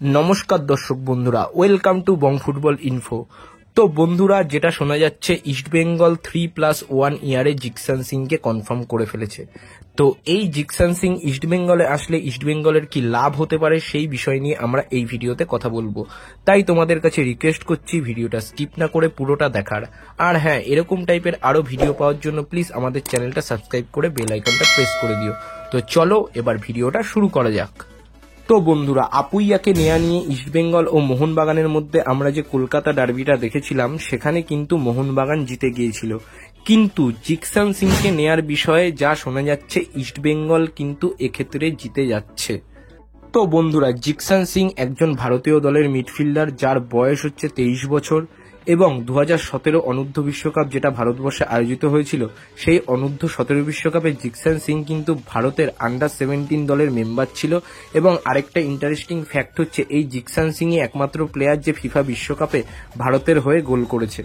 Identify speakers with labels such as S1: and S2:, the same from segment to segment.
S1: নমস্কার দর্শক বন্ধুরা, welcome to Bong football info. তো বন্ধুরা, যেটা শোনা যাচ্ছে ইস্টবেঙ্গল 3+1 ইয়ারে জিকসান সিংকে কনফার্ম করে ফেলেছে। তো এই জিকসান সিং ইস্টবেঙ্গলে আসলে ইস্টবেঙ্গলের কি লাভ হতে পারে সেই বিষয় নিয়ে আমরা এই ভিডিওতে কথা বলবো। তাই তোমাদের কাছে রিকোয়েস্ট করছি ভিডিওটা স্কিপ না করে পুরোটা দেখার। আর হ্যাঁ, এরকম টাইপের আরো ভিডিও পাওয়ার জন্য প্লিজ আমাদের চ্যানেলটা সাবস্ক্রাইব করে বেল আইকনটা প্রেস করে দিও। তো চলো এবার ভিডিওটা শুরু করা যাক। তো বন্ধুরা, আপুইয়াকে নেয়া নিয়ে ইস্টবেঙ্গল ও মোহনবাগানের মধ্যে আমরা যে কলকাতা ডার্বিটা দেখেছিলাম সেখানে কিন্তু মোহনবাগান জিতে গিয়েছিল, কিন্তু জিকসান সিংকে নেয়ার বিষয়ে যা শোনা যাচ্ছে ইস্টবেঙ্গল কিন্তু এক্ষেত্রে জিতে যাচ্ছে। তো বন্ধুরা, জিকসান সিং একজন ভারতীয় দলের মিডফিল্ডার যার বয়স হচ্ছে 23 বছর এবং 2017 অনূর্ধ্ব বিশ্বকাপ যেটা ভারতবর্ষে আয়োজিত হয়েছিল সেই অনূর্ধ্ব 17 বিশ্বকাপে জিকসান সিং কিন্তু ভারতের আন্ডার-17 দলের মেম্বার ছিল। এবং আরেকটা ইন্টারেস্টিং ফ্যাক্ট হচ্ছে এই জিকসান সিংই একমাত্র প্লেয়ার যে ফিফা বিশ্বকাপে ভারতের হয়ে গোল করেছে।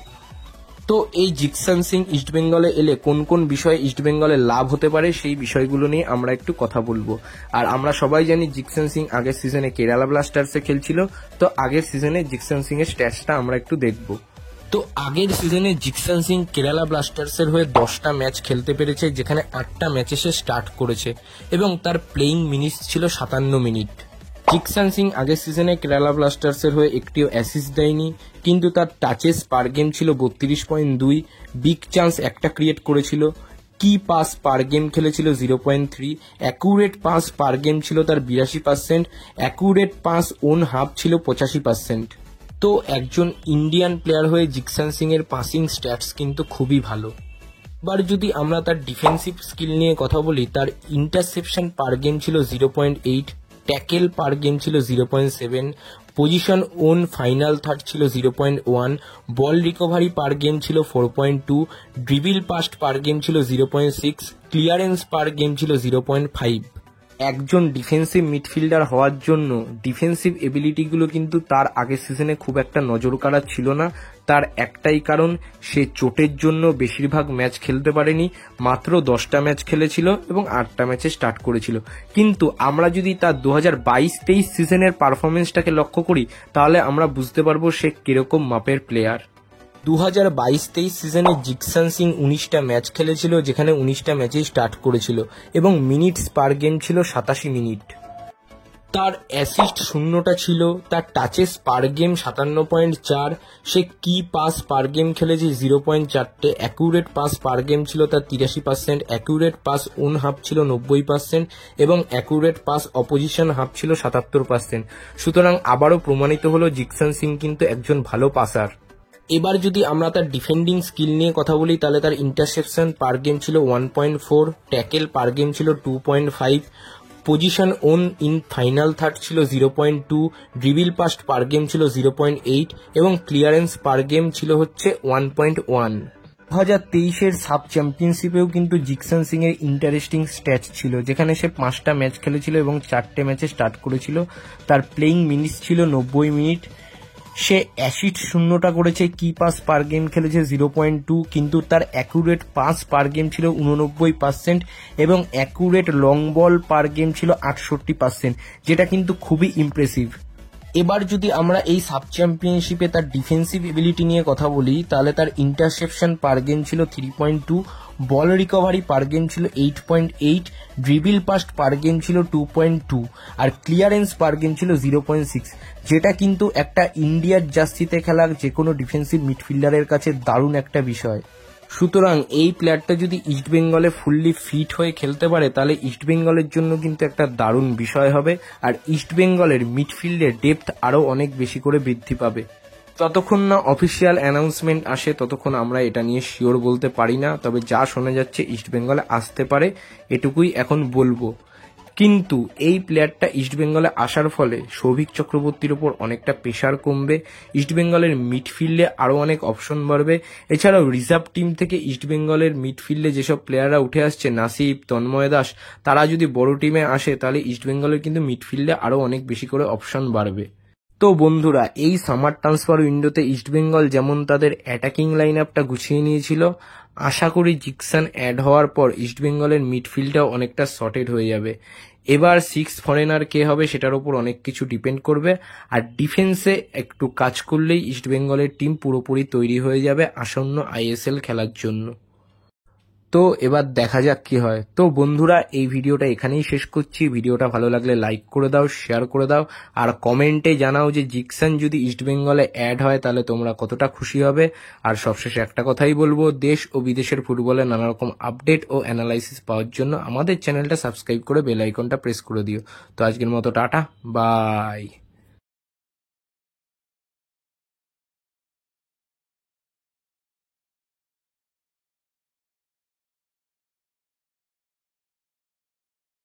S1: তো এই জিকসান সিং ইস্টবেঙ্গলে এলে কোন কোন বিষয়ে ইস্টবেঙ্গলের লাভ হতে পারে সেই বিষয়গুলো নিয়ে আমরা একটু কথা বলবো। আর আমরা সবাই জানি জিকসান সিং আগের সিজনে কেরালা ব্লাস্টার্সে খেলছিল, তো আগের সিজনে জিকসান সিং এর স্ট্যাটসটা আমরা একটু দেখবো। তো আগের সিজনে জিকসান সিং কেরালা ব্লাস্টার্সের হয়ে 10টা ম্যাচ খেলতে পেরেছে, যেখানে 8টা ম্যাচে সে স্টার্ট করেছে এবং তার প্লেইং মিনিট ছিল 57 মিনিট। জিকসান সিং আগের সিজনে কেরালা ব্লাস্টার্সের হয়ে একটিও অ্যাসিস্ট দেয়নি, কিন্তু তার টাচেস পার গেম ছিল 32.2, বিগ চান্স একটা ক্রিয়েট করেছিল, কি পাস পার গেম খেলেছিল 0.3, অ্যাকুরেট পাস পার গেম ছিল তার 82%, অ্যাকুরেট পাস ওন হাফ ছিল 85%। তো একজন ইন্ডিয়ান প্লেয়ার হয়ে জিকসান সিং এর পাসিং স্ট্যাটস কিন্তু খুবই ভালো। এবার যদি আমরা তার ডিফেন্সিভ স্কিল নিয়ে কথা বলি, তার ইন্টারসেপশন পার গেম ছিল 0.8, ট্যাকেল পার গেম ছিল 0.7, পজিশন ওন ফাইনাল থার্ড ছিল 0.1, বল রিকভারি পার গেম ছিল 4.2, ড্রিবিল পাস্ট পার গেম ছিল 0.6, ক্লিয়ারেন্স পার গেম ছিল 0.5। একজন ডিফেন্সিভ মিডফিল্ডার হওয়ার জন্য ডিফেন্সিভ এবিলিটিগুলো কিন্তু তার আগের সিজনে খুব একটা নজর কাড়া ছিল না। তার একটাই কারণ, সে চোটের জন্য বেশিরভাগ ম্যাচ খেলতে পারেনি, মাত্র 10টা ম্যাচ খেলেছিল এবং 8টা ম্যাচে স্টার্ট করেছিল। কিন্তু আমরা যদি তার 2022-23 সিজনের পারফরমেন্সটাকে লক্ষ্য করি তাহলে আমরা বুঝতে পারবো সে কিরকম মাপের প্লেয়ার। 2022-23 সিজনে জিকসান সিং 19টা ম্যাচ খেলেছিল, যেখানে 19টা ম্যাচেই স্টার্ট করেছিল এবং মিনিটস পার গেম ছিল 87 মিনিট। তার অ্যাসিস্ট 0টা ছিল, তার টাচেস পার গেম 57.4, সে কি পাস পার গেম খেলেছে 0.4টে, অ্যাকুরেট পাস পার গেম ছিল তার 83%, অ্যাকুরেট পাস ওন হাফ ছিল 90% এবং অ্যাকুরেট পাস অপোজিশন হাফ ছিল 77%। সুতরাং আবারও প্রমাণিত হলো জিকসান সিং কিন্তু একজন ভালো পাসার। এবার যদি আমরা তার ডিফেন্ডিং স্কিল নিয়ে কথা বলি তাহলে তার ইন্টারসেপশন পার গেম ছিল 1.4, ট্যাকেল পার গেম ছিল 2.5, possession won in final third ছিল 0.2, ড্রিবিল পাস্ট পার গেম ছিল 0.8 এবং ক্লিয়ারেন্স পার গেম ছিল হচ্ছে 1.1। 2023-এর সাব চ্যাম্পিয়নশিপেও কিন্তু জিকসান সিং এর ইন্টারেস্টিং স্ট্যাটস ছিল, যেখানে সে 5টা ম্যাচ খেলেছিল এবং 4টে ম্যাচে স্টার্ট করেছিল। তার প্লেইং মিনিট ছিল 90 মিনিট, সে অ্যাসিস্ট 0টা করেছে, কি পাস পার গেম খেলেছে 0.2, কিন্তু তার অ্যাকুরেট পাস পার গেম ছিল 89% এবং অ্যাকুরেট লং বল পার গেম ছিল 68%, যেটা কিন্তু খুবই ইমপ্রেসিভ। এবার যদি আমরা এই সাব চ্যাম্পিয়নশিপে তার ডিফেন্সিভ এবিলিটি নিয়ে কথা বলি তাহলে তার ইন্টারসেপশন পার গেম ছিল 3.2, বল রিকভারি পার গেম ছিল 8.8, ড্রিবিল পাস্ট পার গেম ছিল 2.2 আর ক্লিয়ারেন্স পার গেম ছিল 0.6, যেটা কিন্তু একটা ইন্ডিয়ার জার্সিতে খেলা যে কোনো ডিফেন্সিভ মিডফিল্ডারের কাছে দারুণ একটা বিষয়। সুতরাং এই প্লেয়ারটা যদি ইস্টবেঙ্গলে ফুললি ফিট হয়ে খেলতে পারে তাহলে ইস্টবেঙ্গলের জন্য কিন্তু একটা দারুণ বিষয় হবে, আর ইস্টবেঙ্গলের মিডফিল্ডের ডেপথ আরও অনেক বেশি করে বৃদ্ধি পাবে। যতক্ষণ না অফিসিয়াল অ্যানাউন্সমেন্ট আসে ততক্ষণ আমরা এটা নিয়ে শিওর বলতে পারি না, তবে যা শোনা যাচ্ছে ইস্টবেঙ্গলে আসতে পারে এটুকুই এখন বলবো। কিন্তু এই প্লেয়ারটা ইস্টবেঙ্গলে আসার ফলে সৌভিক চক্রবর্তীর ওপর অনেকটা প্রেশার কমবে, ইস্টবেঙ্গলের মিডফিল্ডে আরও অনেক অপশন বাড়বে। এছাড়াও রিজার্ভ টিম থেকে ইস্টবেঙ্গলের মিডফিল্ডে যেসব প্লেয়াররা উঠে আসছে, নাসিব, তন্ময় দাস, তারা যদি বড় টিমে আসে তাহলে ইস্টবেঙ্গলের কিন্তু মিডফিল্ডে আরও অনেক বেশি করে অপশন বাড়বে। তো বন্ধুরা, এই সামার ট্রান্সফার উইন্ডোতে ইস্টবেঙ্গল যেমন তাদের অ্যাটাকিং লাইন আপটা গুছিয়ে নিয়েছিল, আশা করি জিকসান অ্যাড হওয়ার পর ইস্টবেঙ্গলের মিডফিল্ডটাও অনেকটা সর্টেড হয়ে যাবে। এবার সিক্স ফরেনার কে হবে সেটার উপর অনেক কিছু ডিপেন্ড করবে। আর ডিফেন্সে একটু কাজ করলেই ইস্টবেঙ্গলের টিম পুরোপুরি তৈরি হয়ে যাবে আসন্ন আইএসএল খেলার জন্য। তো এবার দেখা যাক কি হয়। তো বন্ধুরা, এই ভিডিওটা এখানেই শেষ করছি। ভিডিওটা ভালো লাগলে লাইক করে দাও, শেয়ার করে দাও, আর কমেন্টে জানাও যে জিকসান যদি ইস্টবেঙ্গলে অ্যাড হয় তাহলে তোমরা কতটা খুশি হবে। আর সবশেষে একটা কথাই বলবো, দেশ ও বিদেশের ফুটবলের নানা রকম আপডেট ও অ্যানালাইসিস পাওয়ার জন্য আমাদের চ্যানেলটা সাবস্ক্রাইব করে বেল আইকনটা প্রেস করে দিও। তো আজকের মতো টাটা, বাই।